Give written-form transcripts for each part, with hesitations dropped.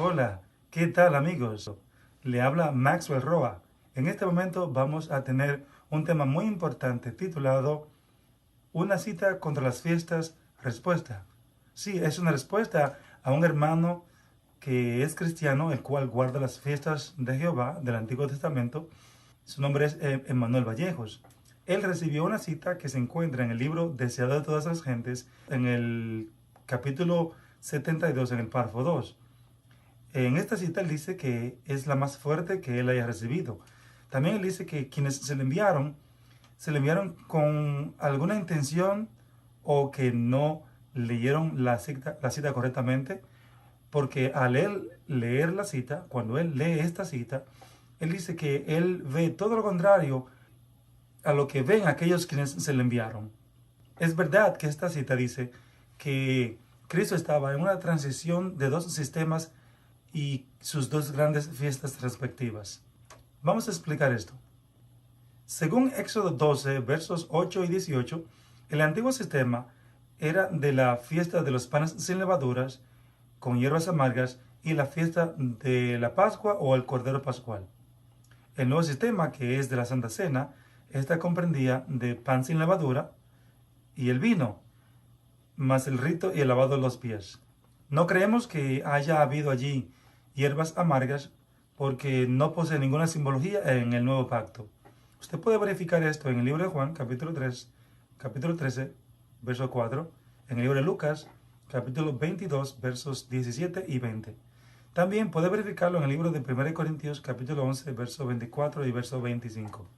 Hola, ¿qué tal amigos? Le habla Maxwell Roa. En este momento vamos a tener un tema muy importante titulado Una cita contra las fiestas, respuesta. Sí, es una respuesta a un hermano que es cristiano, el cual guarda las fiestas de Jehová del Antiguo Testamento. Su nombre es Emmanuel Vallejos. Él recibió una cita que se encuentra en el libro Deseado de todas las gentes, en el capítulo 72, en el párrafo 2. En esta cita él dice que es la más fuerte que él haya recibido. También él dice que quienes se le enviaron con alguna intención o que no leyeron la cita correctamente, porque al él leer la cita, cuando él lee esta cita, él dice que él ve todo lo contrario a lo que ven aquellos quienes se le enviaron. Es verdad que esta cita dice que Cristo estaba en una transición de dos sistemas y sus dos grandes fiestas respectivas. Vamos a explicar esto. Según Éxodo 12, versos 8 y 18, el antiguo sistema era de la fiesta de los panes sin levaduras, con hierbas amargas, y la fiesta de la Pascua o el Cordero Pascual. El nuevo sistema, que es de la Santa Cena, esta comprendía de pan sin levadura y el vino, más el rito y el lavado de los pies. No creemos que haya habido allí hierbas amargas porque no posee ninguna simbología en el nuevo pacto. Usted puede verificar esto en el libro de Juan, capítulo 13, verso 4, en el libro de Lucas, capítulo 22, versos 17 y 20. También puede verificarlo en el libro de 1 Corintios, capítulo 11, verso 24 y verso 25.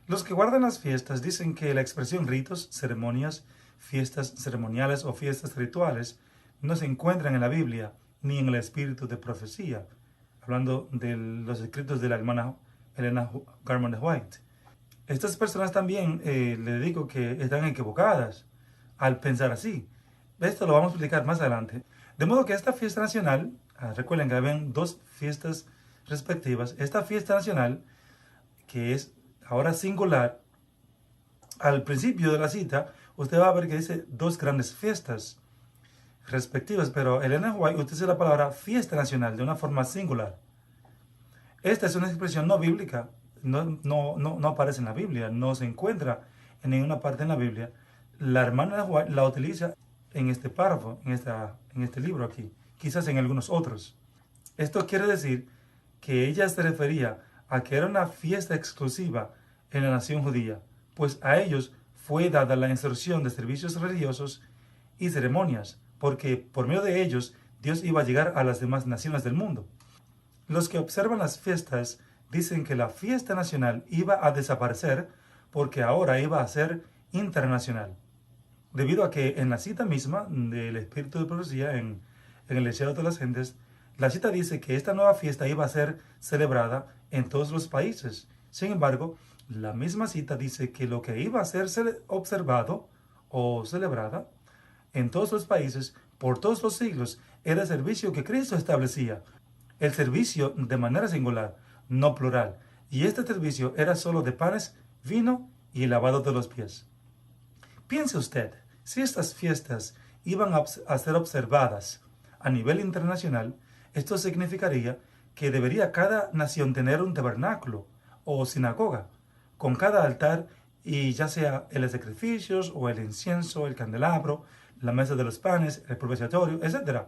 Los que guardan las fiestas dicen que la expresión ritos, ceremonias, fiestas ceremoniales o fiestas rituales no se encuentran en la Biblia ni en el espíritu de profecía, hablando de los escritos de la hermana Helena Garman White. Estas personas también le digo que están equivocadas al pensar así. Esto lo vamos a explicar más adelante. De modo que esta fiesta nacional, recuerden que habían dos fiestas respectivas, esta fiesta nacional, que es ahora singular, al principio de la cita, usted va a ver que dice dos grandes fiestas respectivas, pero Elena White utiliza la palabra fiesta nacional de una forma singular. Esta es una expresión no bíblica, no aparece en la Biblia, no se encuentra en ninguna parte en la Biblia. La hermana White la utiliza en este párrafo, en este libro aquí, quizás en algunos otros. Esto quiere decir que ella se refería a que era una fiesta exclusiva en la nación judía, pues a ellos fue dada la instrucción de servicios religiosos y ceremonias, porque por medio de ellos Dios iba a llegar a las demás naciones del mundo. Los que observan las fiestas dicen que la fiesta nacional iba a desaparecer porque ahora iba a ser internacional, debido a que en la cita misma del Espíritu de Profecía, en el Deseado de las Gentes, la cita dice que esta nueva fiesta iba a ser celebrada en todos los países. Sin embargo, la misma cita dice que lo que iba a ser observado o celebrada en todos los países por todos los siglos era el servicio que Cristo establecía. El servicio de manera singular, no plural. Y este servicio era solo de panes, vino y el lavado de los pies. Piense usted, si estas fiestas iban a ser observadas a nivel internacional, esto significaría que debería cada nación tener un tabernáculo o sinagoga, con cada altar y ya sea el sacrificios o el incienso, el candelabro, la mesa de los panes, el propiciatorio, etc.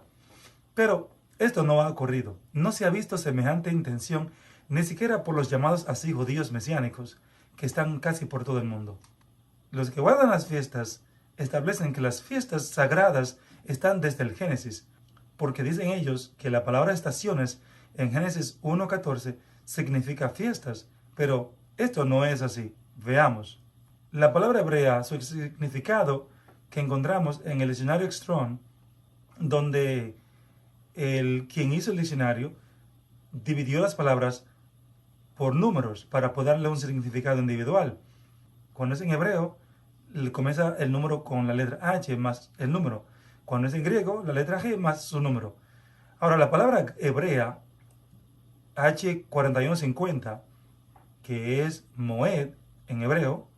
Pero esto no ha ocurrido. No se ha visto semejante intención ni siquiera por los llamados así judíos mesiánicos, que están casi por todo el mundo. Los que guardan las fiestas establecen que las fiestas sagradas están desde el Génesis, porque dicen ellos que la palabra estaciones en Génesis 1:14 significa fiestas, pero esto no es así. Veamos. La palabra hebrea, su significado que encontramos en el diccionario Strong, donde quien hizo el diccionario dividió las palabras por números para poder darle un significado individual. Cuando es en hebreo, comienza el número con la letra H más el número. Cuando es en griego, la letra G más su número. Ahora, la palabra hebrea H4150, que es Moed en hebreo,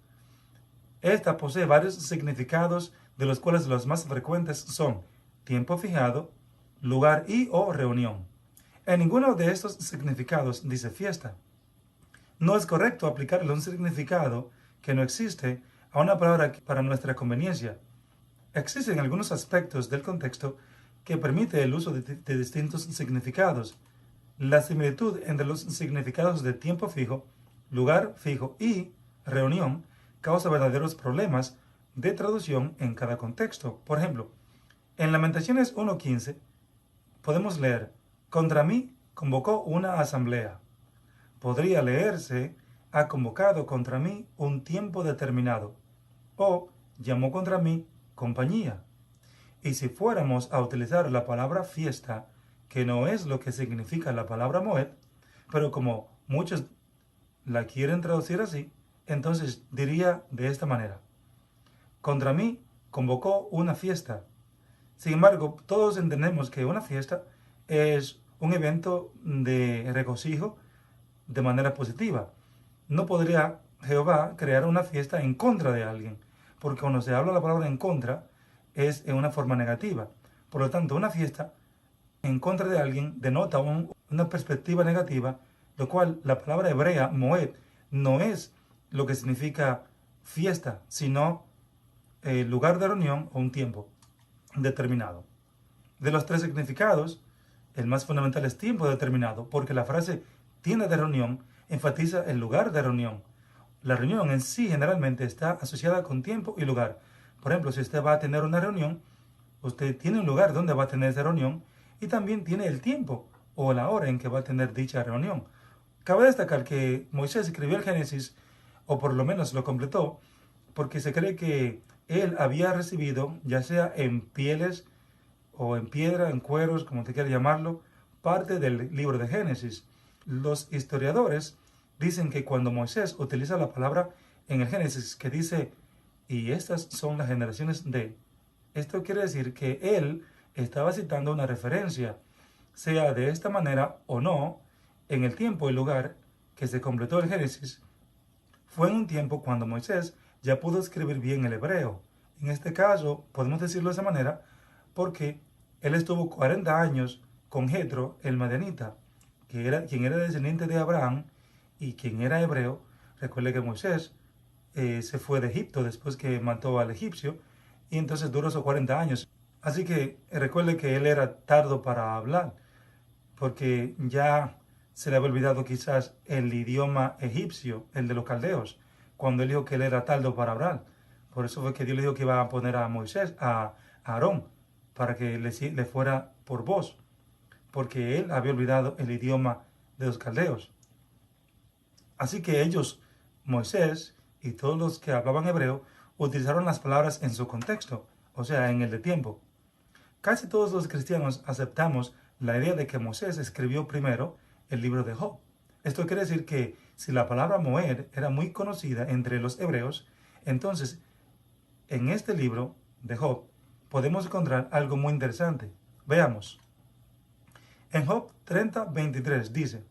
esta posee varios significados, de los cuales los más frecuentes son tiempo fijado, lugar y o reunión. En ninguno de estos significados dice fiesta. No es correcto aplicarle un significado que no existe a una palabra para nuestra conveniencia. Existen algunos aspectos del contexto que permite el uso de distintos significados. La similitud entre los significados de tiempo fijo, lugar fijo y reunión causa verdaderos problemas de traducción en cada contexto. Por ejemplo, en Lamentaciones 1:15 podemos leer: contra mí convocó una asamblea. Podría leerse: ha convocado contra mí un tiempo determinado, o llamó contra mí compañía. Y si fuéramos a utilizar la palabra fiesta, que no es lo que significa la palabra moed, pero como muchos la quieren traducir así, entonces diría de esta manera: contra mí convocó una fiesta. Sin embargo, todos entendemos que una fiesta es un evento de regocijo de manera positiva. No podría Jehová crear una fiesta en contra de alguien, porque cuando se habla la palabra en contra es en una forma negativa. Por lo tanto, una fiesta en contra de alguien denota una perspectiva negativa, lo cual la palabra hebrea, moed, no es lo que significa fiesta, sino lugar de reunión o un tiempo determinado. De los tres significados, el más fundamental es tiempo determinado, porque la frase tienda de reunión enfatiza el lugar de reunión. La reunión en sí generalmente está asociada con tiempo y lugar. Por ejemplo, si usted va a tener una reunión, usted tiene un lugar donde va a tener esa reunión y también tiene el tiempo o la hora en que va a tener dicha reunión. Cabe destacar que Moisés escribió el Génesis, o por lo menos lo completó, porque se cree que él había recibido, ya sea en pieles o en piedra, en cueros, como te quiera llamarlo, parte del libro de Génesis. Los historiadores dicen que cuando Moisés utiliza la palabra en el Génesis que dice: y estas son las generaciones de, esto quiere decir que él estaba citando una referencia, sea de esta manera o no, en el tiempo y lugar que se completó el Génesis, fue en un tiempo cuando Moisés ya pudo escribir bien el hebreo. En este caso, podemos decirlo de esa manera, porque él estuvo 40 años con Jetro, el madianita, quien era descendiente de Abraham y quien era hebreo. Recuerde que Moisés se fue de Egipto después que mató al egipcio, y entonces duró esos 40 años. Así que recuerde que él era tardo para hablar, porque ya se le había olvidado quizás el idioma egipcio, el de los caldeos, cuando él dijo que él era tardo para hablar. Por eso fue que Dios le dijo que iba a poner a Moisés, a Aarón, para que le fuera por voz, porque él había olvidado el idioma de los caldeos. Así que ellos, Moisés y todos los que hablaban hebreo, utilizaron las palabras en su contexto, o sea, en el de tiempo. Casi todos los cristianos aceptamos la idea de que Moisés escribió primero el libro de Job. Esto quiere decir que si la palabra moed era muy conocida entre los hebreos, entonces en este libro de Job podemos encontrar algo muy interesante. Veamos. En Job 30:23 dice: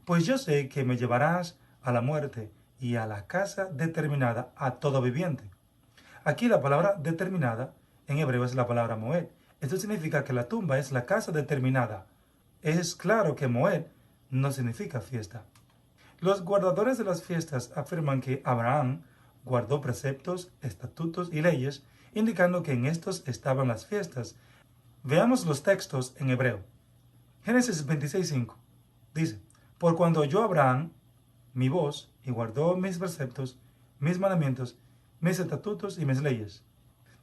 pues yo sé que me llevarás a la muerte y a la casa determinada a todo viviente. Aquí la palabra determinada en hebreo es la palabra moed. Esto significa que la tumba es la casa determinada. Es claro que moed no significa fiesta. Los guardadores de las fiestas afirman que Abraham guardó preceptos, estatutos y leyes, indicando que en estos estaban las fiestas. Veamos los textos en hebreo. Génesis 26:5 dice: por cuando oyó Abraham mi voz y guardó mis preceptos, mis mandamientos, mis estatutos y mis leyes.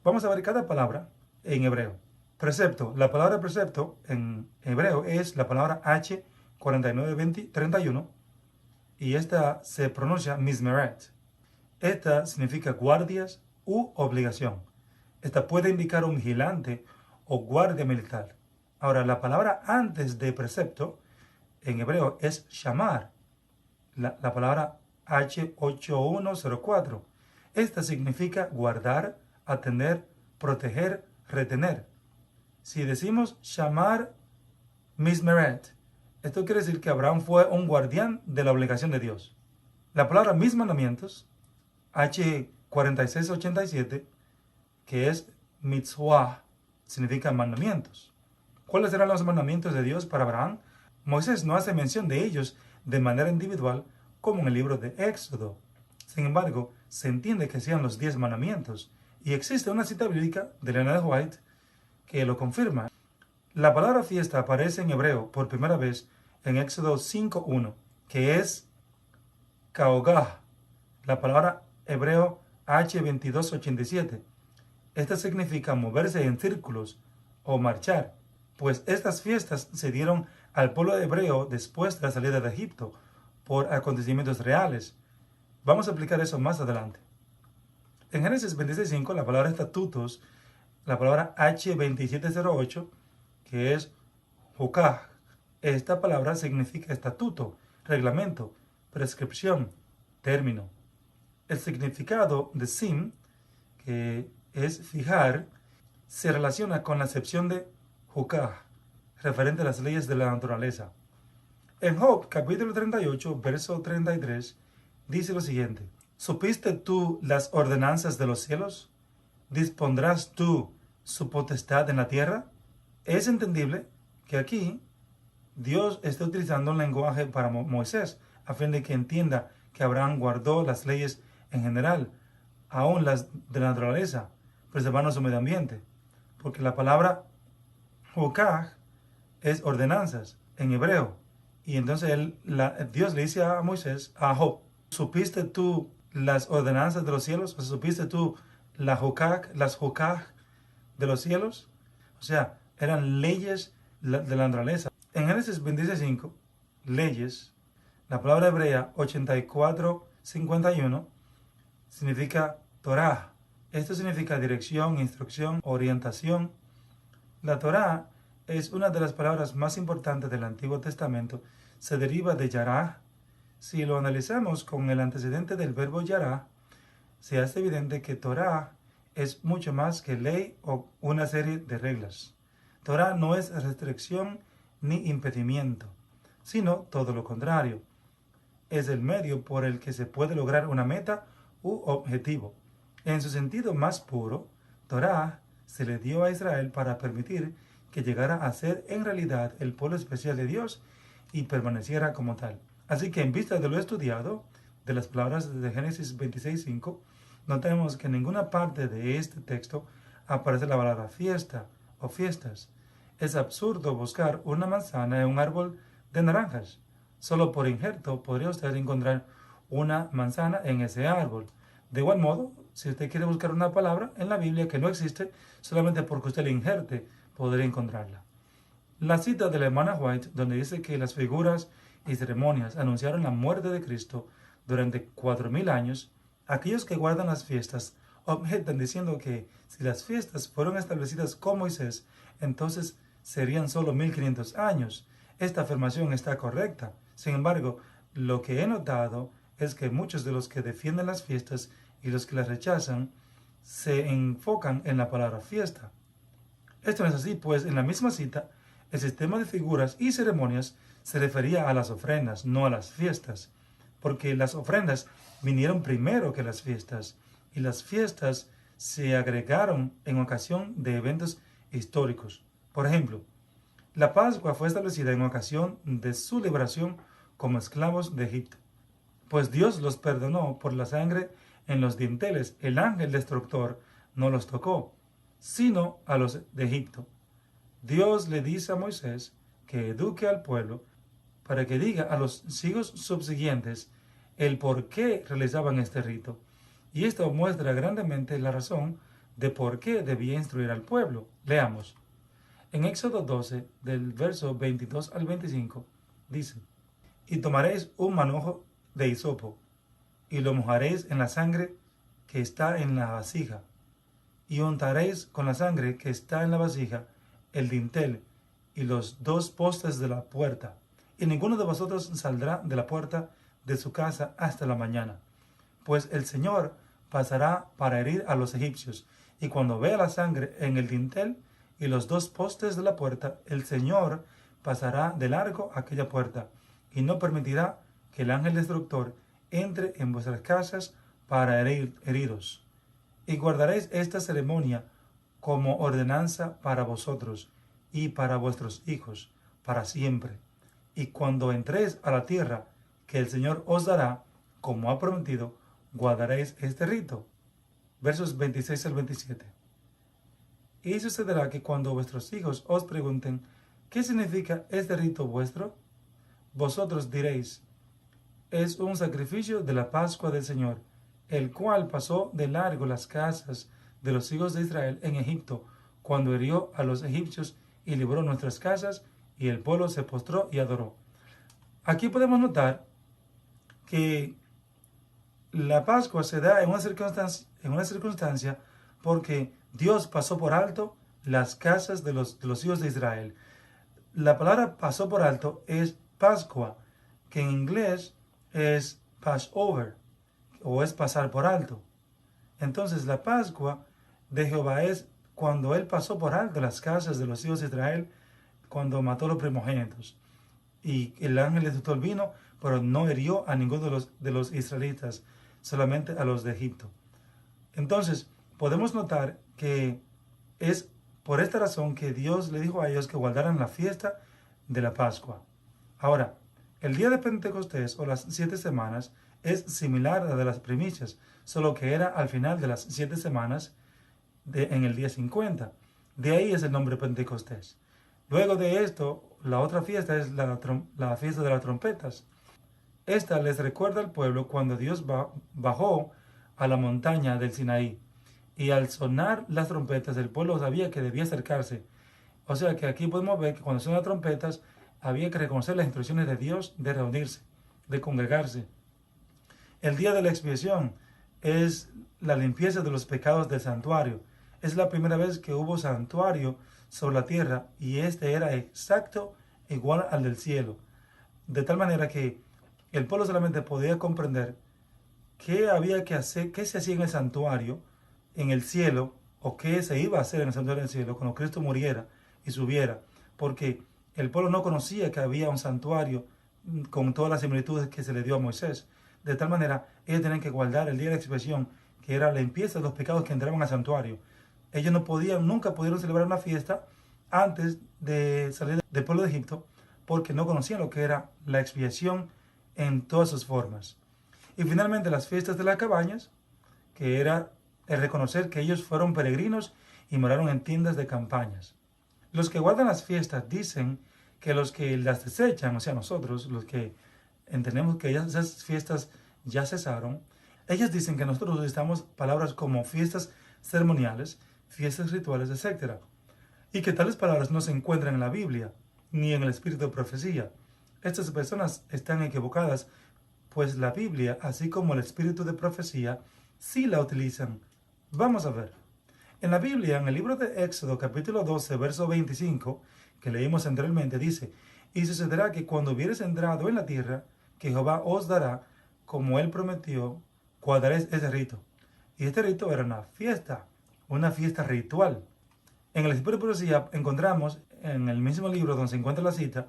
Vamos a ver cada palabra en hebreo. Precepto. La palabra precepto en hebreo es la palabra H4931 y esta se pronuncia mismeret. Esta significa guardias u obligación. Esta puede indicar un vigilante o guardia militar. Ahora, la palabra antes de precepto en hebreo es shamar. La palabra H8104. Esta significa guardar, atender, proteger, retener. Si decimos shamar mismeret, esto quiere decir que Abraham fue un guardián de la obligación de Dios. La palabra mis mandamientos, H4687, que es mitzvah, significa mandamientos. ¿Cuáles eran los mandamientos de Dios para Abraham? Moisés no hace mención de ellos de manera individual como en el libro de Éxodo. Sin embargo, se entiende que sean los 10 mandamientos, y existe una cita bíblica de Ellen G. White que lo confirma. La palabra fiesta aparece en hebreo por primera vez en Éxodo 5:1, que es Kaogah, la palabra hebreo H2287. Esta significa moverse en círculos o marchar, pues estas fiestas se dieron al pueblo hebreo después de la salida de Egipto por acontecimientos reales. Vamos a explicar eso más adelante. En Génesis 26:5, la palabra estatutos, la palabra H2708, que es Jukah, esta palabra significa estatuto, reglamento, prescripción, término. El significado de sim, que es fijar, se relaciona con la acepción de Jukah, referente a las leyes de la naturaleza. En Job, capítulo 38, verso 33, dice lo siguiente: ¿supiste tú las ordenanzas de los cielos? ¿Dispondrás tú su potestad en la tierra? Es entendible que aquí Dios está utilizando un lenguaje para Moisés, a fin de que entienda que Abraham guardó las leyes en general, aún las de la naturaleza, preservando su medio ambiente. Porque la palabra Jukah es ordenanzas en hebreo. Y entonces Dios le dice a Moisés, a Job: ¿supiste tú las ordenanzas de los cielos? ¿O supiste tú las Jukah de los cielos? O sea, eran leyes de la naturaleza. En Génesis 26:5, leyes, la palabra hebrea 84:51 significa Torah. Esto significa dirección, instrucción, orientación. La Torah es una de las palabras más importantes del Antiguo Testamento. Se deriva de yarah. Si lo analizamos con el antecedente del verbo yarah, se hace evidente que Torah es mucho más que ley o una serie de reglas. Torah no es restricción ni impedimento, sino todo lo contrario. Es el medio por el que se puede lograr una meta u objetivo. En su sentido más puro, Torah se le dio a Israel para permitir que llegara a ser en realidad el pueblo especial de Dios y permaneciera como tal. Así que en vista de lo estudiado, de las palabras de Génesis 26:5, notemos que en ninguna parte de este texto aparece la palabra fiesta o fiestas. Es absurdo buscar una manzana en un árbol de naranjas. Solo por injerto podría usted encontrar una manzana en ese árbol. De igual modo, si usted quiere buscar una palabra en la Biblia que no existe, solamente porque usted la inserte, podría encontrarla. La cita de la hermana White, donde dice que las figuras y ceremonias anunciaron la muerte de Cristo durante 4000 años, aquellos que guardan las fiestas objetan diciendo que si las fiestas fueron establecidas con Moisés, entonces serían solo 1500 años. Esta afirmación está correcta. Sin embargo, lo que he notado es que muchos de los que defienden las fiestas y los que las rechazan se enfocan en la palabra fiesta. Esto no es así, pues en la misma cita, el sistema de figuras y ceremonias se refería a las ofrendas, no a las fiestas, porque las ofrendas vinieron primero que las fiestas, y las fiestas se agregaron en ocasión de eventos históricos. Por ejemplo, la Pascua fue establecida en ocasión de su liberación como esclavos de Egipto, pues Dios los perdonó por la sangre en los dinteles. El ángel destructor no los tocó, sino a los de Egipto. Dios le dice a Moisés que eduque al pueblo para que diga a los siglos subsiguientes el por qué realizaban este rito. Y esto muestra grandemente la razón de por qué debía instruir al pueblo. Leamos. En Éxodo 12, del verso 22 al 25, dice: y tomaréis un manojo de hisopo, y lo mojaréis en la sangre que está en la vasija, y untaréis con la sangre que está en la vasija el dintel y los 2 postes de la puerta, y ninguno de vosotros saldrá de la puerta de su casa hasta la mañana, pues el Señor pasará para herir a los egipcios, y cuando vea la sangre en el dintel y los 2 postes de la puerta, el Señor pasará de largo aquella puerta, y no permitirá que el ángel destructor entre en vuestras casas para heriros. Y guardaréis esta ceremonia como ordenanza para vosotros, y para vuestros hijos, para siempre. Y cuando entréis a la tierra que el Señor os dará, como ha prometido, guardaréis este rito. Versos 26 al 27. Y sucederá que cuando vuestros hijos os pregunten, ¿qué significa este rito vuestro? Vosotros diréis, es un sacrificio de la Pascua del Señor, el cual pasó de largo las casas de los hijos de Israel en Egipto, cuando hirió a los egipcios y libró nuestras casas, y el pueblo se postró y adoró. Aquí podemos notar que la Pascua se da en una circunstancia porque Dios pasó por alto las casas de los hijos de Israel. La palabra pasó por alto es Pascua, que en inglés es Passover, o es pasar por alto. Entonces la Pascua de Jehová es cuando Él pasó por alto las casas de los hijos de Israel, cuando mató a los primogénitos. Y el ángel destruyó el vino, pero no hirió a ninguno de los israelitas, solamente a los de Egipto. Entonces, podemos notar que es por esta razón que Dios le dijo a ellos que guardaran la fiesta de la Pascua. Ahora, el día de Pentecostés o las 7 semanas es similar a la de las primicias, solo que era al final de las 7 semanas en el día 50. De ahí es el nombre Pentecostés. Luego de esto, la otra fiesta es la fiesta de las trompetas. Esta les recuerda al pueblo cuando Dios bajó a la montaña del Sinaí. Y al sonar las trompetas, el pueblo sabía que debía acercarse. O sea que aquí podemos ver que cuando suenan las trompetas, había que reconocer las instrucciones de Dios de reunirse, de congregarse. El día de la expiación es la limpieza de los pecados del santuario. Es la primera vez que hubo santuario sobre la tierra y este era exacto igual al del cielo. De tal manera que el pueblo solamente podía comprender qué había que hacer, qué se hacía en el santuario, en el cielo, o qué se iba a hacer en el santuario del cielo cuando Cristo muriera y subiera, porque el pueblo no conocía que había un santuario con todas las similitudes que se le dio a Moisés. De tal manera, ellos tenían que guardar el día de la expiación, que era la limpieza de los pecados que entraban al santuario. Ellos nunca pudieron celebrar una fiesta antes de salir del pueblo de Egipto, porque no conocían lo que era la expiación en todas sus formas. Y finalmente las fiestas de las cabañas, que era el reconocer que ellos fueron peregrinos y moraron en tiendas de campañas. Los que guardan las fiestas dicen que los que las desechan, o sea nosotros, los que entendemos que esas fiestas ya cesaron, ellas dicen que nosotros utilizamos palabras como fiestas ceremoniales, fiestas rituales, etc. Y que tales palabras no se encuentran en la Biblia, ni en el espíritu de profecía. Estas personas están equivocadas, pues la Biblia, así como el espíritu de profecía, sí la utilizan. Vamos a ver. En la Biblia, en el libro de Éxodo, capítulo 12, verso 25, que leímos anteriormente, dice, y sucederá que cuando hubieres entrado en la tierra, que Jehová os dará, como él prometió, guardaréis ese rito. Y este rito era una fiesta ritual. En el espíritu de profecía encontramos, en el mismo libro donde se encuentra la cita,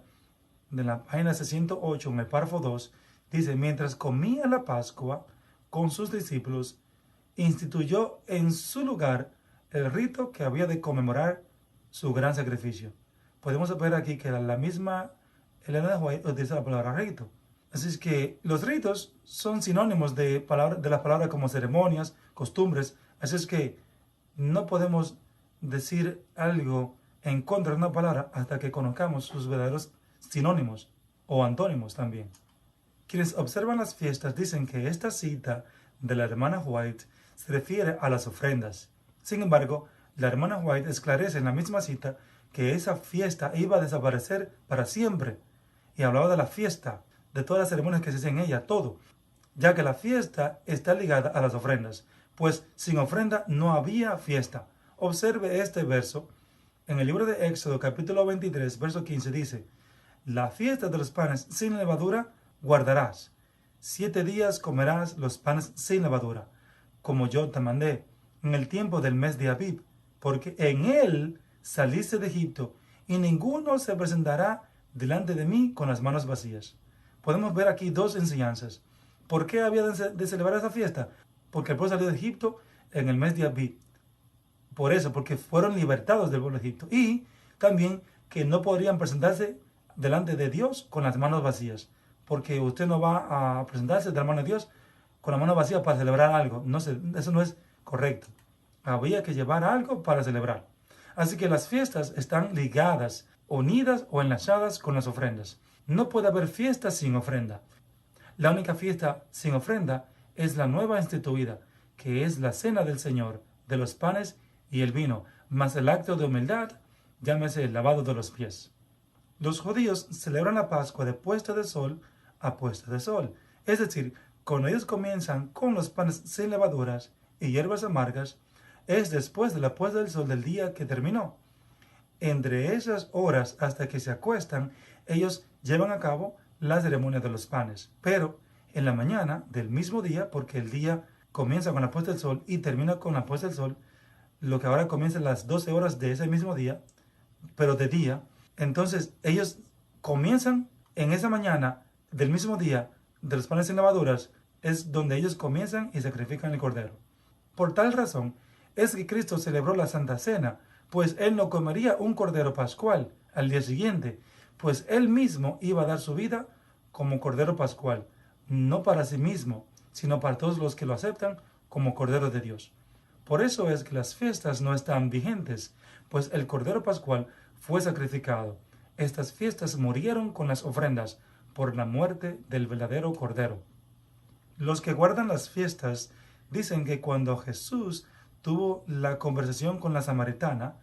de la página 608, en el párrafo 2, dice, mientras comía la Pascua con sus discípulos, instituyó en su lugar el rito que había de conmemorar su gran sacrificio. Podemos ver aquí que la misma Elena de White utiliza la palabra rito. Así es que los ritos son sinónimos de las palabras como ceremonias, costumbres. Así es que no podemos decir algo en contra de una palabra hasta que conozcamos sus verdaderos sinónimos o antónimos también. Quienes observan las fiestas dicen que esta cita de la hermana White se refiere a las ofrendas. Sin embargo, la hermana White esclarece en la misma cita que esa fiesta iba a desaparecer para siempre y hablaba de la fiesta, de todas las ceremonias que se hacen en ella, todo, ya que la fiesta está ligada a las ofrendas, pues sin ofrenda no había fiesta. Observe este verso. En el libro de Éxodo, capítulo 23, verso 15, dice, la fiesta de los panes sin levadura guardarás. 7 días comerás los panes sin levadura, como yo te mandé, en el tiempo del mes de Abib, porque en él saliste de Egipto, y ninguno se presentará delante de mí con las manos vacías. Podemos ver aquí dos enseñanzas. ¿Por qué había de celebrar esa fiesta? Porque el pueblo salió de Egipto en el mes de Abib. Por eso, porque fueron libertados del pueblo de Egipto. Y también que no podrían presentarse delante de Dios con las manos vacías, porque usted no va a presentarse delante de Dios con la mano vacía para celebrar algo. No sé, eso no es correcto. Había que llevar algo para celebrar. Así que las fiestas están ligadas, unidas o enlazadas con las ofrendas. No puede haber fiesta sin ofrenda. La única fiesta sin ofrenda es la nueva instituida, que es la cena del Señor, de los panes y el vino, más el acto de humildad, llámese el lavado de los pies. Los judíos celebran la Pascua de puesta de sol a puesta de sol. Es decir, cuando ellos comienzan con los panes sin levaduras y hierbas amargas, es después de la puesta del sol del día que terminó. Entre esas horas hasta que se acuestan, ellos llevan a cabo la ceremonia de los panes. Pero en la mañana del mismo día, porque el día comienza con la puesta del sol y termina con la puesta del sol, lo que ahora comienza a las 12 horas de ese mismo día, pero de día, entonces ellos comienzan en esa mañana del mismo día de los panes sin levaduras, es donde ellos comienzan y sacrifican el cordero. Por tal razón es que Cristo celebró la Santa Cena, pues Él no comería un cordero pascual al día siguiente, pues Él mismo iba a dar su vida como cordero pascual, no para sí mismo, sino para todos los que lo aceptan como cordero de Dios. Por eso es que las fiestas no están vigentes, pues el cordero pascual fue sacrificado. Estas fiestas murieron con las ofrendas por la muerte del verdadero cordero. Los que guardan las fiestas dicen que cuando Jesús tuvo la conversación con la samaritana,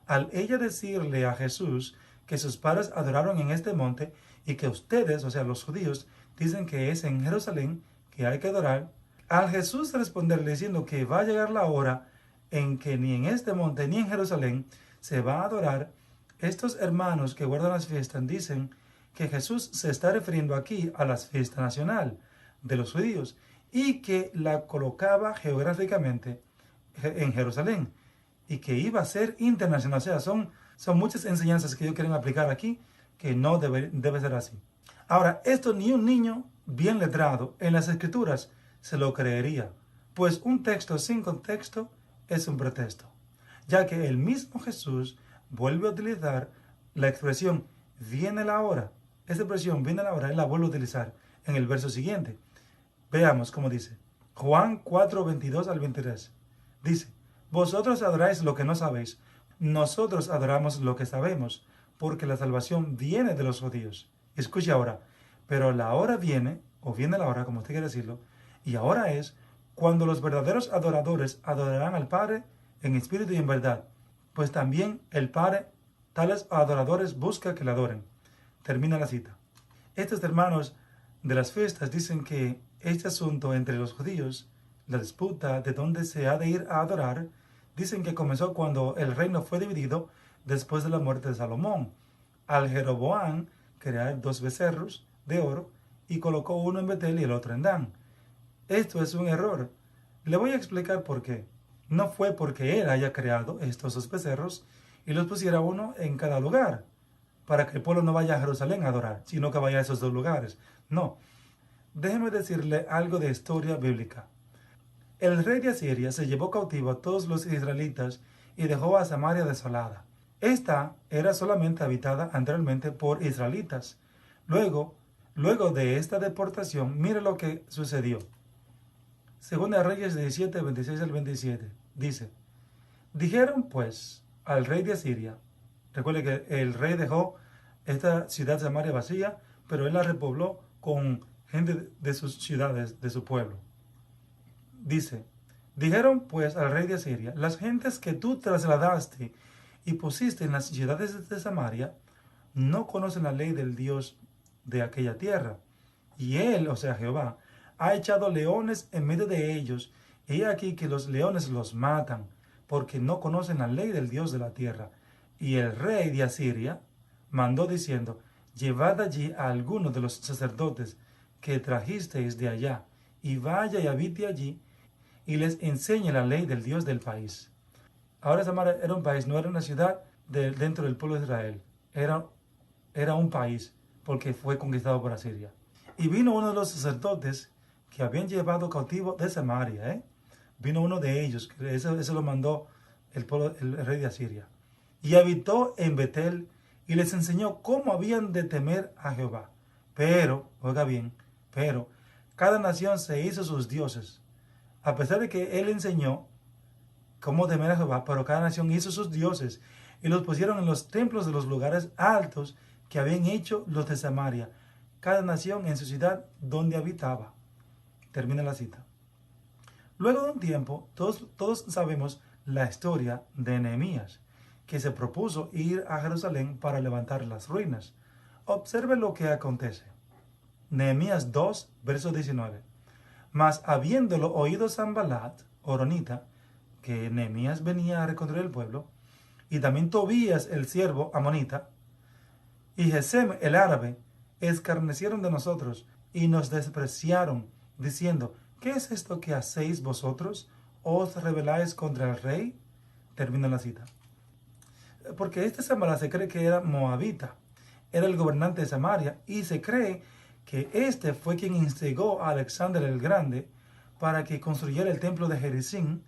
al ella decirle a Jesús que sus padres adoraron en este monte y que ustedes, o sea, los judíos, dicen que es en Jerusalén que hay que adorar, al Jesús responderle diciendo que va a llegar la hora en que ni en este monte ni en Jerusalén se va a adorar, estos hermanos que guardan las fiestas dicen que Jesús se está refiriendo aquí a la fiesta nacional de los judíos y que la colocaba geográficamente en Jerusalén y que iba a ser internacional. O sea, son muchas enseñanzas que ellos quieren aplicar aquí que no debe ser así. Ahora, esto ni un niño bien letrado en las escrituras se lo creería, pues un texto sin contexto es un pretexto, ya que el mismo Jesús vuelve a utilizar la expresión viene la hora. Esa expresión viene la hora, él la vuelve a utilizar en el verso siguiente. Veamos cómo dice. Juan 4, 22 al 23. Dice, vosotros adoráis lo que no sabéis, nosotros adoramos lo que sabemos, porque la salvación viene de los judíos. Escuche ahora, pero la hora viene, o viene la hora, como usted quiere decirlo, y ahora es cuando los verdaderos adoradores adorarán al Padre en espíritu y en verdad, pues también el Padre, tales adoradores, busca que le adoren. Termina la cita. Estos hermanos de las fiestas dicen que este asunto entre los judíos, la disputa de dónde se ha de ir a adorar, dicen que comenzó cuando el reino fue dividido después de la muerte de Salomón, al Jeroboam crear 2 becerros de oro y colocó uno en Betel y el otro en Dan. Esto es un error. Le voy a explicar por qué. No fue porque él haya creado estos 2 becerros y los pusiera uno en cada lugar, para que el pueblo no vaya a Jerusalén a adorar, sino que vaya a esos 2 lugares. No. Déjeme decirle algo de historia bíblica. El rey de Asiria se llevó cautivo a todos los israelitas y dejó a Samaria desolada. Esta era solamente habitada anteriormente por israelitas. Luego de esta deportación, mire lo que sucedió. Segunda Reyes 17, 26 al 27, dice, dijeron pues al rey de Asiria, recuerde que el rey dejó esta ciudad Samaria vacía, pero él la repobló con gente de sus ciudades, de su pueblo. Dice, dijeron pues al rey de Asiria, las gentes que tú trasladaste y pusiste en las ciudades de Samaria, no conocen la ley del Dios de aquella tierra. Y él, o sea Jehová, ha echado leones en medio de ellos, y he aquí que los leones los matan, porque no conocen la ley del Dios de la tierra. Y el rey de Asiria mandó diciendo, llevad allí a algunos de los sacerdotes que trajisteis de allá, y vaya y habite allí, y les enseñe la ley del Dios del país. Ahora Samaria era un país, no era una ciudad dentro del pueblo de Israel, era un país, porque fue conquistado por Asiria. Y vino uno de los sacerdotes que habían llevado cautivo de Samaria, vino uno de ellos, eso lo mandó el rey de Asiria, y habitó en Betel y les enseñó cómo habían de temer a Jehová. Pero, oiga bien, pero cada nación se hizo sus dioses. A pesar de que él enseñó cómo temer a Jehová, pero cada nación hizo sus dioses y los pusieron en los templos de los lugares altos que habían hecho los de Samaria, cada nación en su ciudad donde habitaba. Termina la cita. Luego de un tiempo, todos sabemos la historia de Nehemías, que se propuso ir a Jerusalén para levantar las ruinas. Observe lo que acontece. Nehemías 2, verso 19. Mas habiéndolo oído Sanballat, horonita, que Nehemías venía a reconstruir el pueblo, y también Tobías el siervo amonita, y Gesem el árabe, escarnecieron de nosotros y nos despreciaron, diciendo, ¿qué es esto que hacéis vosotros? ¿Os rebeláis contra el rey? Termina la cita. Porque este Sanballat se cree que era moabita, era el gobernante de Samaria, y se cree que este fue quien instigó a Alexander el Grande para que construyera el templo de Gerizim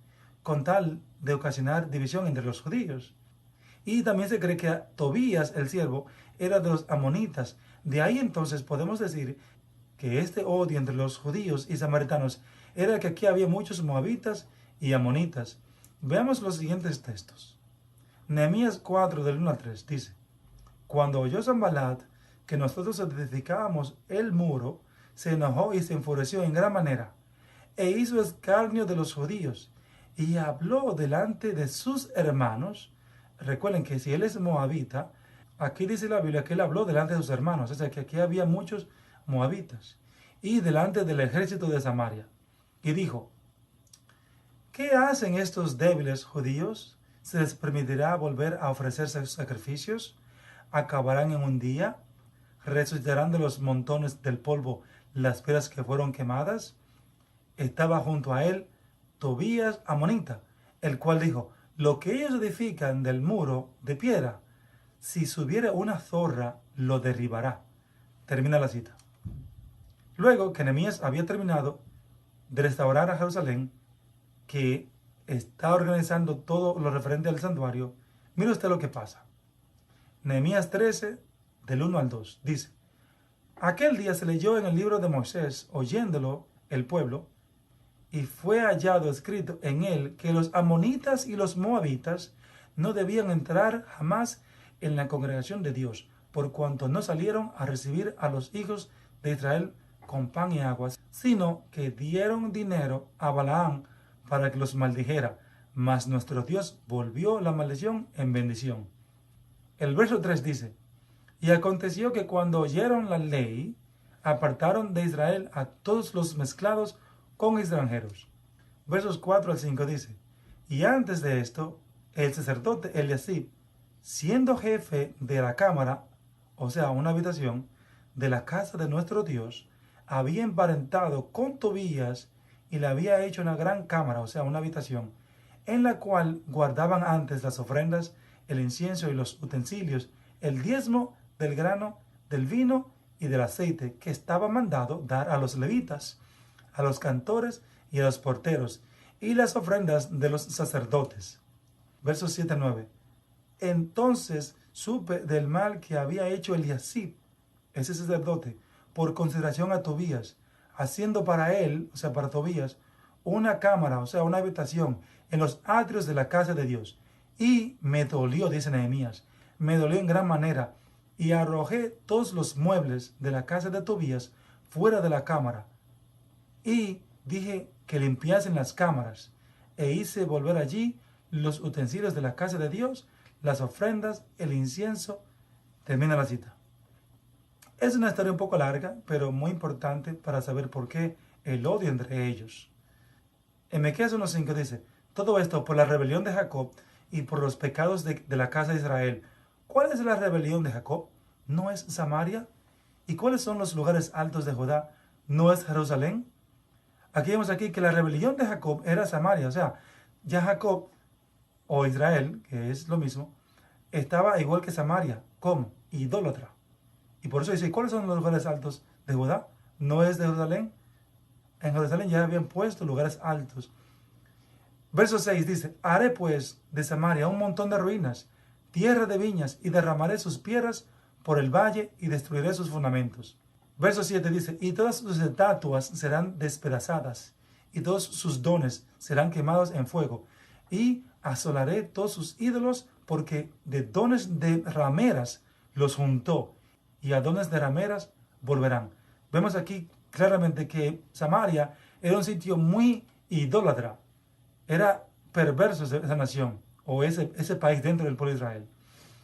con tal de ocasionar división entre los judíos. Y también se cree que Tobías el siervo era de los amonitas. De ahí entonces podemos decir que este odio entre los judíos y samaritanos era que aquí había muchos moabitas y amonitas. Veamos los siguientes textos. Nehemías 4 del 1 al 3 dice, cuando oyó Sanballat que nosotros edificábamos el muro, se enojó y se enfureció en gran manera, e hizo escarnio de los judíos, y habló delante de sus hermanos. Recuerden que si él es moabita, aquí dice la Biblia que él habló delante de sus hermanos, o sea que aquí había muchos moabitas, y delante del ejército de Samaria. Y dijo, ¿qué hacen estos débiles judíos? ¿Se les permitirá volver a ofrecerse sacrificios? ¿Acabarán en un día? ¿Resucitarán de los montones del polvo las piedras que fueron quemadas? Estaba junto a él Tobías amonita, el cual dijo, lo que ellos edifican del muro de piedra, si subiera una zorra, lo derribará. Termina la cita. Luego que Nehemías había terminado de restaurar a Jerusalén, que está organizando todo lo referente al santuario, mire usted lo que pasa. Nehemías 13, del 1 al 2, dice, aquel día se leyó en el libro de Moisés, oyéndolo el pueblo, y fue hallado escrito en él que los amonitas y los moabitas no debían entrar jamás en la congregación de Dios, por cuanto no salieron a recibir a los hijos de Israel con pan y aguas, sino que dieron dinero a Balaam para que los maldijera, mas nuestro Dios volvió la maldición en bendición. El verso 3 dice, y aconteció que cuando oyeron la ley, apartaron de Israel a todos los mezclados con extranjeros. Versos 4 al 5 dice, y antes de esto, el sacerdote Eliasib, siendo jefe de la cámara, o sea, una habitación, de la casa de nuestro Dios, había emparentado con Tobías y le había hecho una gran cámara, o sea, una habitación, en la cual guardaban antes las ofrendas, el incienso y los utensilios, el diezmo del grano, del vino y del aceite que estaba mandado dar a los levitas, a los cantores y a los porteros, y las ofrendas de los sacerdotes. Versos 7 a 9. Entonces supe del mal que había hecho Eliasib, ese sacerdote, por consideración a Tobías, haciendo para él, o sea, para Tobías, una cámara, o sea, una habitación, en los atrios de la casa de Dios. Y me dolió, dice Nehemías, me dolió en gran manera, y arrojé todos los muebles de la casa de Tobías fuera de la cámara, y dije que limpiasen las cámaras, e hice volver allí los utensilios de la casa de Dios, las ofrendas, el incienso. Termina la cita. Es una historia un poco larga, pero muy importante para saber por qué el odio entre ellos. En Miqueas 1:5 dice, todo esto por la rebelión de Jacob y por los pecados de la casa de Israel. ¿Cuál es la rebelión de Jacob? ¿No es Samaria? ¿Y cuáles son los lugares altos de Judá? ¿No es Jerusalén? Aquí vemos aquí que la rebelión de Jacob era Samaria, o sea, ya Jacob o Israel, que es lo mismo, estaba igual que Samaria, como idólatra. Y por eso dice, ¿cuáles son los lugares altos de Judá? ¿No es de Jerusalén? En Jerusalén ya habían puesto lugares altos. Verso 6 dice, haré pues de Samaria un montón de ruinas, tierra de viñas, y derramaré sus piedras por el valle y destruiré sus fundamentos. Verso 7 dice, y todas sus estatuas serán despedazadas, y todos sus dones serán quemados en fuego, y asolaré todos sus ídolos, porque de dones de rameras los juntó, y a dones de rameras volverán. Vemos aquí claramente que Samaria era un sitio muy idólatra, era perverso esa nación, o ese país dentro del pueblo de Israel.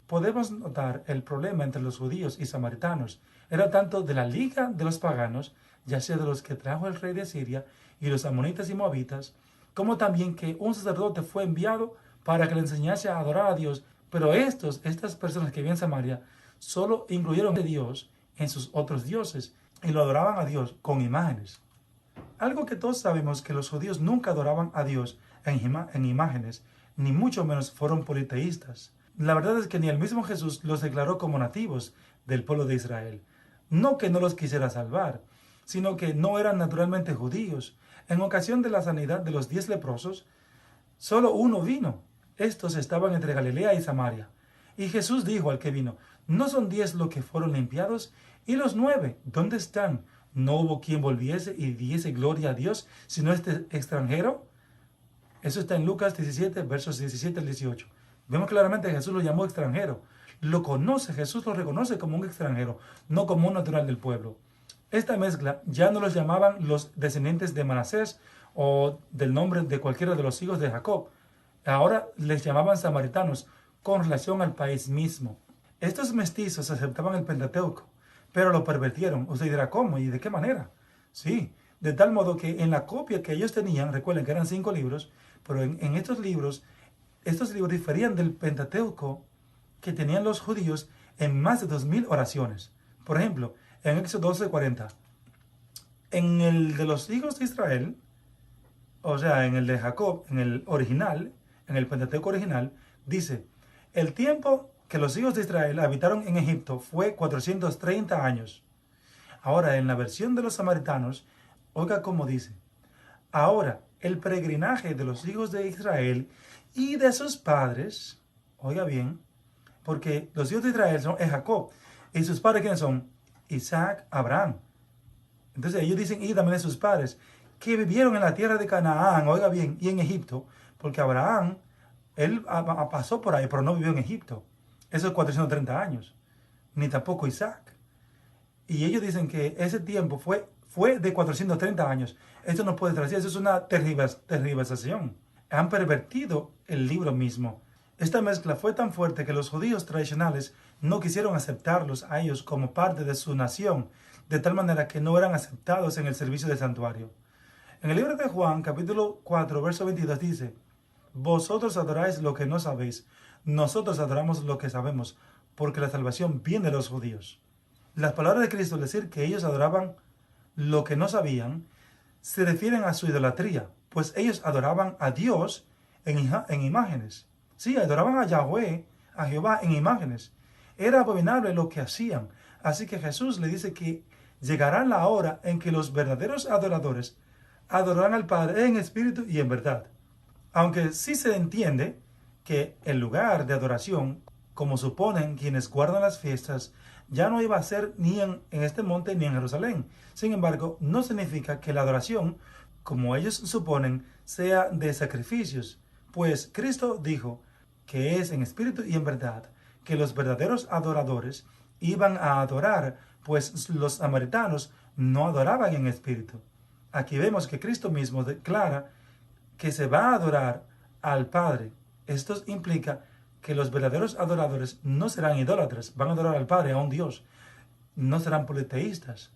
Podemos notar el problema entre los judíos y samaritanos. Era tanto de la liga de los paganos, ya sea de los que trajo el rey de Siria y los amonitas y moabitas, como también que un sacerdote fue enviado para que le enseñase a adorar a Dios. Pero estas personas que vivían en Samaria solo incluyeron a Dios en sus otros dioses y lo adoraban a Dios con imágenes. Algo que todos sabemos, que los judíos nunca adoraban a Dios en imágenes, ni mucho menos fueron politeístas. La verdad es que ni el mismo Jesús los declaró como nativos del pueblo de Israel. No que no los quisiera salvar, sino que no eran naturalmente judíos. En ocasión de la sanidad de los 10 leprosos, solo uno vino. Estos estaban entre Galilea y Samaria. Y Jesús dijo al que vino, ¿no son 10 los que fueron limpiados? ¿Y los 9, dónde están? ¿No hubo quien volviese y diese gloria a Dios, sino este extranjero? Eso está en Lucas 17, versos 17 al 18. Vemos claramente que Jesús lo llamó extranjero. Lo conoce, Jesús lo reconoce como un extranjero, no como un natural del pueblo. Esta mezcla ya no los llamaban los descendientes de Manasés o del nombre de cualquiera de los hijos de Jacob. Ahora les llamaban samaritanos con relación al país mismo. Estos mestizos aceptaban el Pentateuco, pero lo pervertieron. Usted dirá, ¿cómo y de qué manera? Sí, de tal modo que en la copia que ellos tenían, recuerden que eran 5 libros, pero en estos libros diferían del Pentateuco que tenían los judíos en más de 2000 oraciones. Por ejemplo, en Éxodo 12:40, en el de los hijos de Israel, o sea, en el de Jacob, en el original, en el Pentateuco original, dice, el tiempo que los hijos de Israel habitaron en Egipto fue 430 años. Ahora, en la versión de los samaritanos, oiga cómo dice, ahora, el peregrinaje de los hijos de Israel y de sus padres, oiga bien, porque los hijos de Israel son Jacob, y sus padres, ¿quiénes son? Isaac, Abraham. Entonces ellos dicen, y también de sus padres, que vivieron en la tierra de Canaán, oiga bien, y en Egipto, porque Abraham, él pasó por ahí, pero no vivió en Egipto, esos 430 años, ni tampoco Isaac. Y ellos dicen que ese tiempo fue de 430 años. Esto no puede traducir, eso es una tergiversación. Han pervertido el libro mismo. Esta mezcla fue tan fuerte que los judíos tradicionales no quisieron aceptarlos a ellos como parte de su nación, de tal manera que no eran aceptados en el servicio del santuario. En el libro de Juan, capítulo 4, verso 22 dice, vosotros adoráis lo que no sabéis, nosotros adoramos lo que sabemos, porque la salvación viene de los judíos. Las palabras de Cristo al decir que ellos adoraban lo que no sabían, se refieren a su idolatría, pues ellos adoraban a Dios en imágenes. Sí, adoraban a Yahweh, a Jehová en imágenes. Era abominable lo que hacían. Así que Jesús le dice que llegará la hora en que los verdaderos adoradores adorarán al Padre en espíritu y en verdad. Aunque sí se entiende que el lugar de adoración, como suponen quienes guardan las fiestas, ya no iba a ser ni en este monte ni en Jerusalén. Sin embargo, no significa que la adoración, como ellos suponen, sea de sacrificios, pues Cristo dijo que es en espíritu y en verdad, que los verdaderos adoradores iban a adorar, pues los samaritanos no adoraban en espíritu. Aquí vemos que Cristo mismo declara que se va a adorar al Padre. Esto implica que los verdaderos adoradores no serán idólatras, van a adorar al Padre, a un Dios. No serán politeístas.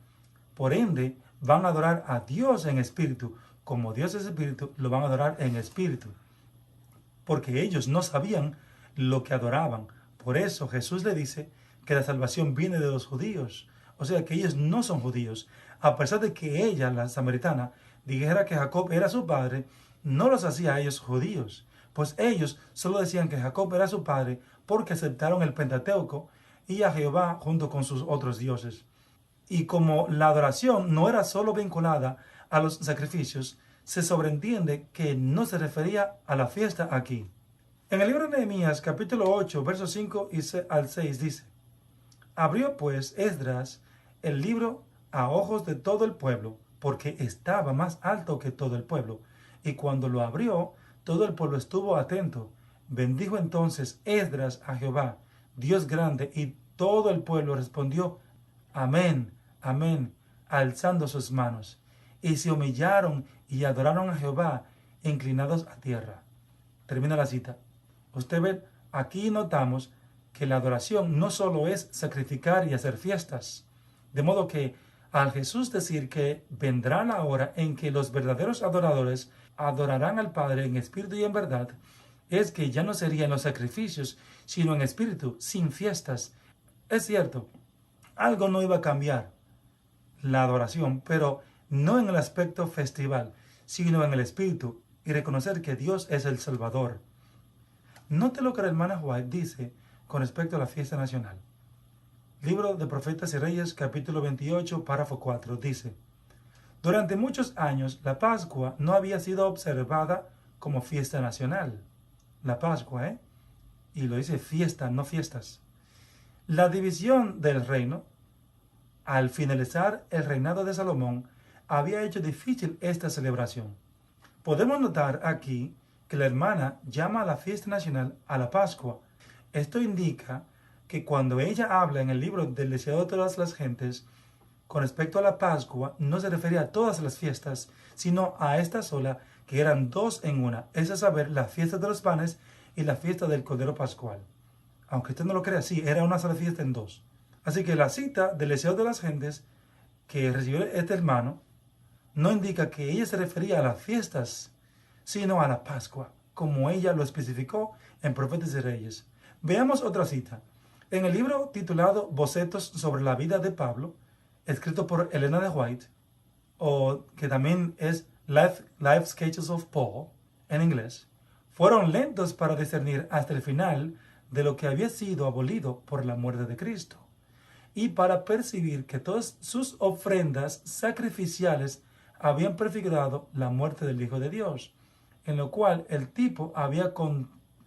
Por ende, van a adorar a Dios en espíritu. Como Dios es espíritu, lo van a adorar en espíritu. Porque ellos no sabían lo que adoraban. Por eso Jesús le dice que la salvación viene de los judíos. O sea que ellos no son judíos. A pesar de que ella, la samaritana, dijera que Jacob era su padre, no los hacía a ellos judíos. Pues ellos solo decían que Jacob era su padre porque aceptaron el Pentateuco y a Jehová junto con sus otros dioses. Y como la adoración no era solo vinculada a los sacrificios, se sobreentiende que no se refería a la fiesta aquí. En el libro de Nehemías, capítulo 8, versos 5 al 6 dice: Abrió pues Esdras el libro a ojos de todo el pueblo, porque estaba más alto que todo el pueblo. Y cuando lo abrió, todo el pueblo estuvo atento. Bendijo entonces Esdras a Jehová, Dios grande, y todo el pueblo respondió: Amén, amén, alzando sus manos. Y se humillaron y adoraron a Jehová, inclinados a tierra. Termina la cita. Usted ve, aquí notamos que la adoración no solo es sacrificar y hacer fiestas. De modo que al Jesús decir que vendrá la hora en que los verdaderos adoradores adorarán al Padre en espíritu y en verdad, es que ya no sería en los sacrificios, sino en espíritu, sin fiestas. Es cierto, algo no iba a cambiar, la adoración, pero no en el aspecto festival, sino en el espíritu, y reconocer que Dios es el Salvador. Note lo que la hermana White dice con respecto a la fiesta nacional. Libro de Profetas y Reyes, capítulo 28, párrafo 4, dice: Durante muchos años la Pascua no había sido observada como fiesta nacional. La Pascua, y lo dice fiesta, no fiestas. La división del reino, al finalizar el reinado de Salomón, había hecho difícil esta celebración. Podemos notar aquí que la hermana llama a la fiesta nacional a la Pascua. Esto indica que cuando ella habla en el libro del deseo de todas las gentes, con respecto a la Pascua, no se refería a todas las fiestas, sino a esta sola, que eran dos en una, es a saber, la fiesta de los panes y la fiesta del Cordero Pascual. Aunque usted no lo crea, sí, era una sola fiesta en dos. Así que la cita del deseo de las gentes que recibió este hermano no indica que ella se refería a las fiestas, sino a la Pascua, como ella lo especificó en Profetas y Reyes. Veamos otra cita. En el libro titulado Bocetos sobre la vida de Pablo, escrito por Elena de White, o que también es Life Sketches of Paul en inglés, fueron lentos para discernir hasta el final de lo que había sido abolido por la muerte de Cristo, y para percibir que todas sus ofrendas sacrificiales habían prefigurado la muerte del Hijo de Dios, en lo cual el tipo había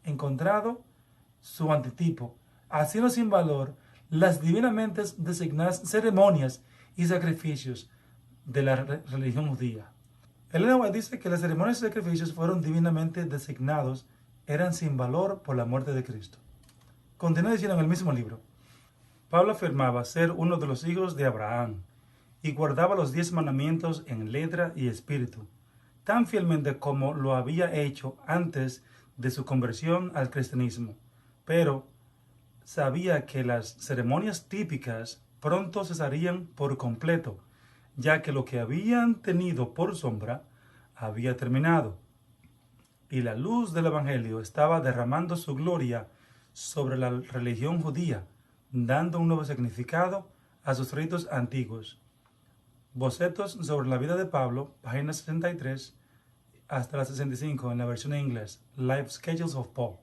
encontrado su antitipo, haciendo sin valor las divinamente designadas ceremonias y sacrificios de la religión judía. Elena White dice que las ceremonias y sacrificios fueron divinamente designados, eran sin valor por la muerte de Cristo. Continúa diciendo en el mismo libro: Pablo afirmaba ser uno de los hijos de Abraham y guardaba los 10 mandamientos en letra y espíritu, tan fielmente como lo había hecho antes de su conversión al cristianismo. Pero sabía que las ceremonias típicas pronto cesarían por completo, ya que lo que habían tenido por sombra había terminado, y la luz del Evangelio estaba derramando su gloria sobre la religión judía, dando un nuevo significado a sus ritos antiguos. Bocetos sobre la vida de Pablo, página 63 hasta la 65 en la versión en inglés, Life Sketches of Paul.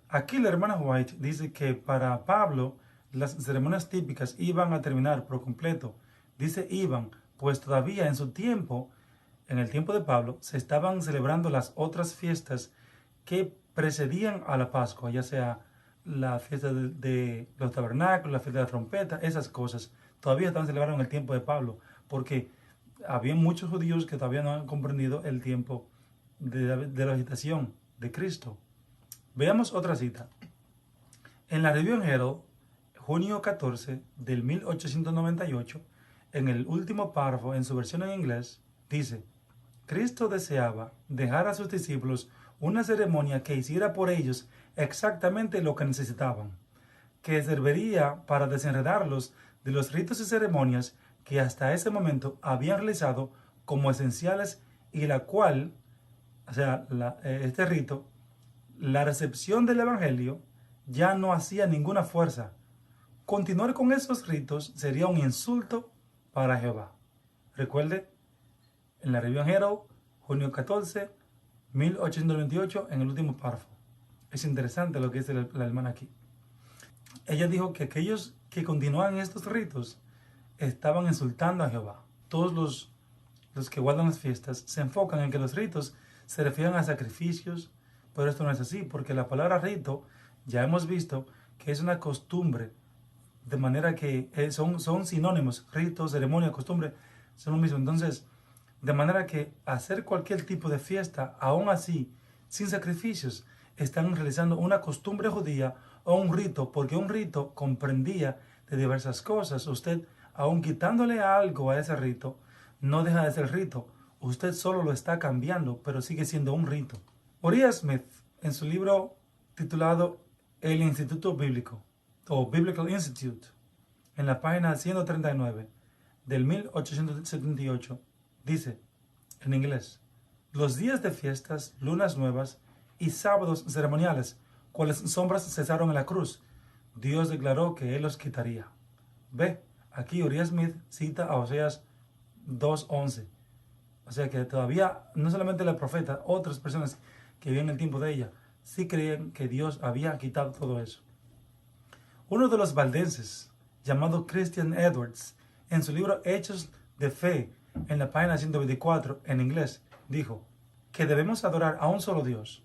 Aquí la hermana White dice que para Pablo las ceremonias típicas iban a terminar por completo. Dice iban, pues todavía en su tiempo, en el tiempo de Pablo, se estaban celebrando las otras fiestas que precedían a la Pascua, ya sea la fiesta de los tabernáculos, la fiesta de la trompeta, esas cosas. Todavía estaban celebrando en el tiempo de Pablo, porque había muchos judíos que todavía no han comprendido el tiempo de la visitación de Cristo. Veamos otra cita. En la Review and Herald, junio 14 del 1898, en el último párrafo en su versión en inglés, dice: Cristo deseaba dejar a sus discípulos una ceremonia que hiciera por ellos exactamente lo que necesitaban, que serviría para desenredarlos de los ritos y ceremonias que hasta ese momento habían realizado como esenciales, y la cual, este rito, la recepción del Evangelio, ya no hacía ninguna fuerza. Continuar con esos ritos sería un insulto para Jehová. Recuerde, en la Review and Herald, junio 14, 1898, en el último párrafo. Es interesante lo que dice la hermana aquí. Ella dijo que aquellos que continuaban estos ritos estaban insultando a Jehová. Todos los que guardan las fiestas se enfocan en que los ritos se refieren a sacrificios, Pero esto no es así, porque la palabra rito ya hemos visto que es una costumbre, de manera que son sinónimos, rito, ceremonia, costumbre, son lo mismo. Entonces, de manera que hacer cualquier tipo de fiesta, aún así, sin sacrificios, están realizando una costumbre judía o un rito, porque un rito comprendía de diversas cosas. Usted, aun quitándole algo a ese rito, no deja de ser rito. Usted solo lo está cambiando, pero sigue siendo un rito. Uriah Smith, en su libro titulado El Instituto Bíblico, o Biblical Institute, en la página 139 del 1878, dice, en inglés, los días de fiestas, lunas nuevas y sábados ceremoniales, cuales sombras cesaron en la cruz, Dios declaró que Él los quitaría. Ve, aquí Uriah Smith cita a Oseas 2:11. O sea que todavía, no solamente la profeta, otras personas que vivían en el tiempo de ella, sí creían que Dios había quitado todo eso. Uno de los valdenses, llamado Christian Edwards, en su libro Hechos de Fe, en la página 124, en inglés, dijo que debemos adorar a un solo Dios,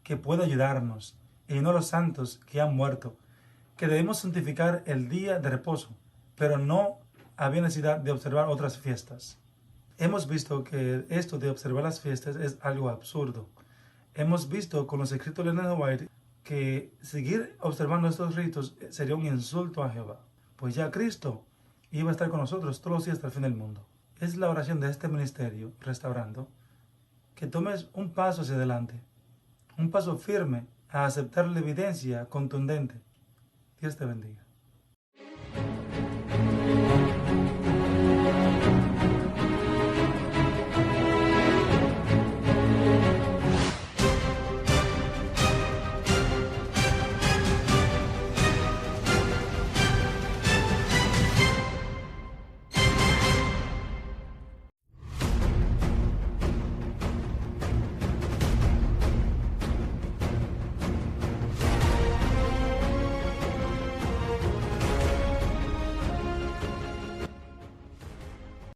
que puede ayudarnos, y no a los santos que han muerto, que debemos santificar el día de reposo, pero no había necesidad de observar otras fiestas. Hemos visto que esto de observar las fiestas es algo absurdo. Hemos visto con los escritos de Ellen White que seguir observando estos ritos sería un insulto a Jehová, pues ya Cristo iba a estar con nosotros todos los días hasta el fin del mundo. Es la oración de este ministerio, Restaurando, que tomes un paso hacia adelante, un paso firme a aceptar la evidencia contundente. Dios te bendiga.